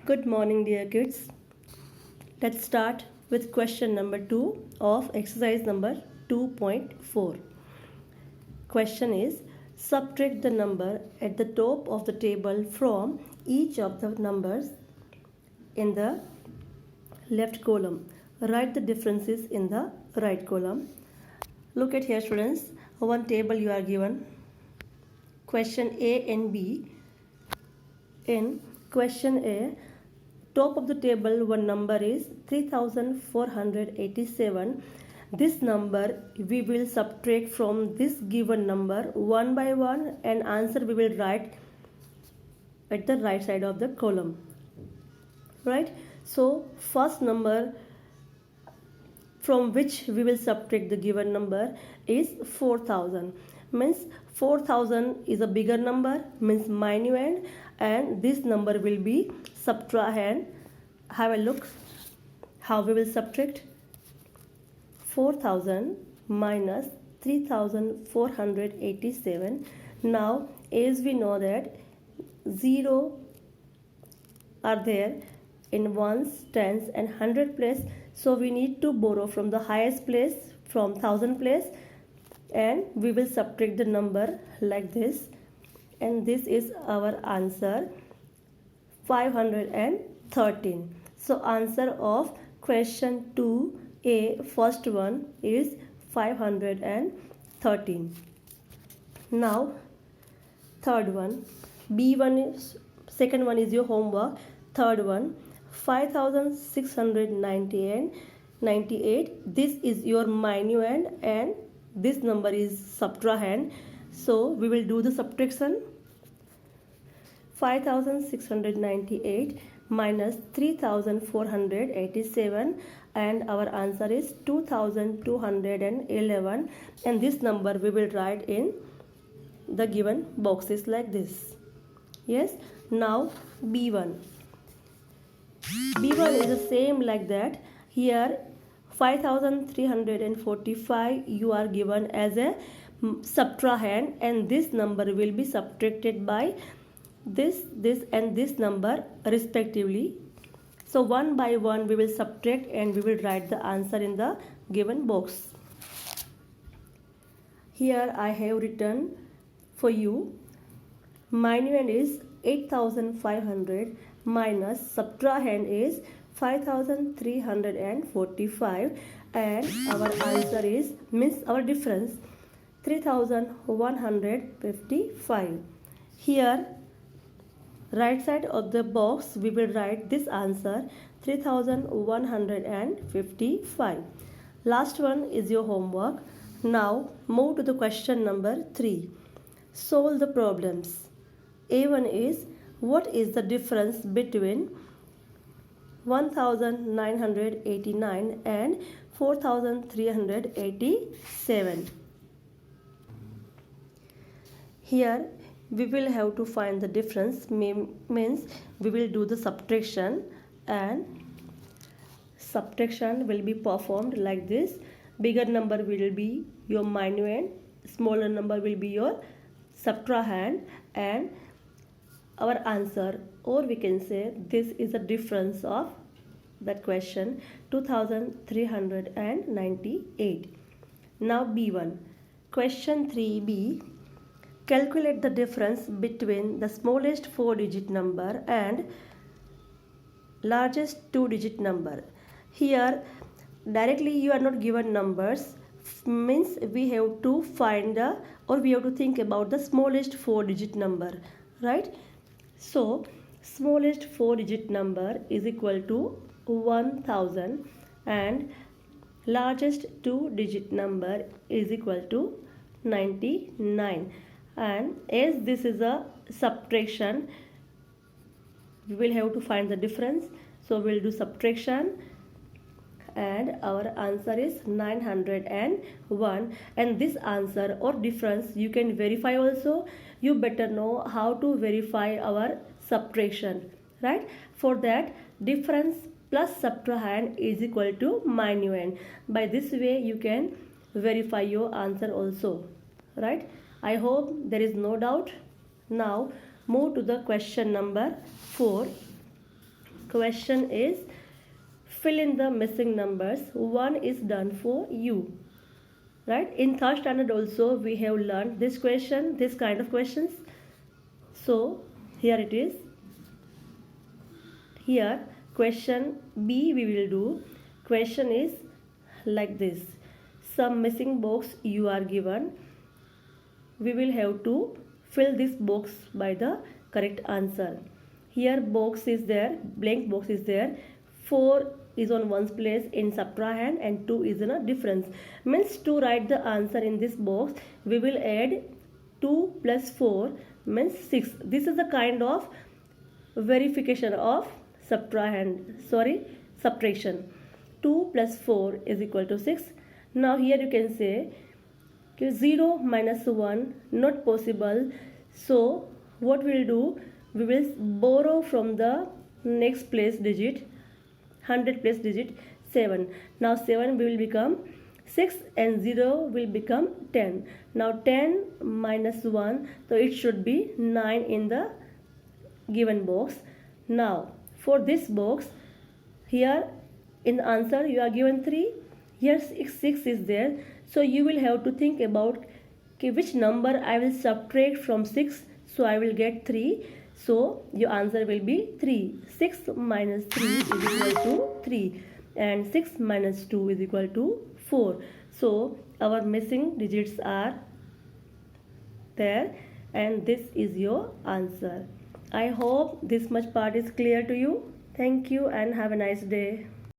Good morning, dear kids. Let's start with question number 2 of exercise number 2.4. Question is, subtract the number at the top of the table from each of the numbers in the left column. Write the differences in the right column. Look at here, students. One table you are given. Question A and B. In question A, top of the table one number is 3487. This number we will subtract from this given number one by one, and answer we will write at the right side of the column. Right? So first number from which we will subtract the given number is 4000. Means 4000 is a bigger number, means minuend, and this number will be subtrahend. Have a look how we will subtract. 4000 minus 3487. Now as we know that 0 are there in ones, tens and 100 place, so we need to borrow from the highest place, from 1000 place, and we will subtract the number like this, and this is our answer 513. So answer of question 2A, first one, is 513. Now third one, B1 is, second one is your homework. Third one, 5698. This is your minuend and this number is subtrahend. So we will do the subtraction. 5698 minus 3487, and our answer is 2211, and this number we will write in the given boxes like this. Yes. Now B1 is the same like that. Here 5345 you are given as a subtrahend, and this number will be subtracted by this and this number respectively. So one by one we will subtract and we will write the answer in the given box. Here I have written for you, minuend is 8500 minus subtrahend is 5345, and our answer is, means our difference, 3155. Here right side of the box we will write this answer 3155. Last one is your homework. Now move to the question number 3. Solve the problems. A1 is, what is the difference between 1989 and 4387? Here we will have to find the difference, means we will do the subtraction, and subtraction will be performed like this. Bigger number will be your minuend, smaller number will be your subtrahend, and our answer, or we can say this is the difference of that question, 2398. Now B1, question 3B, calculate the difference between the smallest 4-digit number and largest 2-digit number. Here directly you are not given numbers, means we have to find or we have to think about the smallest 4-digit number, right? So smallest 4-digit number is equal to 1000, and largest 2-digit number is equal to 99. And as this is a subtraction, we will have to find the difference, so we will do subtraction, and our answer is 901. And this answer or difference you can verify also. You better know how to verify our subtraction, right? For that, difference plus subtrahend is equal to minuend. By this way you can verify your answer also, right? I hope there is no doubt. Now move to the question number 4. question is fill in the missing numbers. One is done for you. Right? In third standard also we have learned this question, this kind of questions. So here it is. Here question B we will do. Question is like this. Some missing box you are given. We will have to fill this box by the correct answer. Here box is there, blank box is there. 4 is on one's place in subtrahend and 2 is in a difference. Means to write the answer in this box, we will add 2 plus 4 means 6. This is a kind of verification of subtraction. 2 plus 4 is equal to 6. Now here you can say 0 minus 1 not possible. So what we'll do, we will borrow from the next place digit, 100 place digit 7. Now 7 will become 6 and 0 will become 10. Now 10 minus 1, so it should be 9 in the given box. Now for this box, here in the answer you are given 3, here 6 is there. So you will have to think about which number I will subtract from 6. So I will get 3. So your answer will be 3. 6 minus 3 is equal to 3 and 6 minus 2 is equal to 4. So our missing digits are there and this is your answer. I hope this much part is clear to you. Thank you and have a nice day.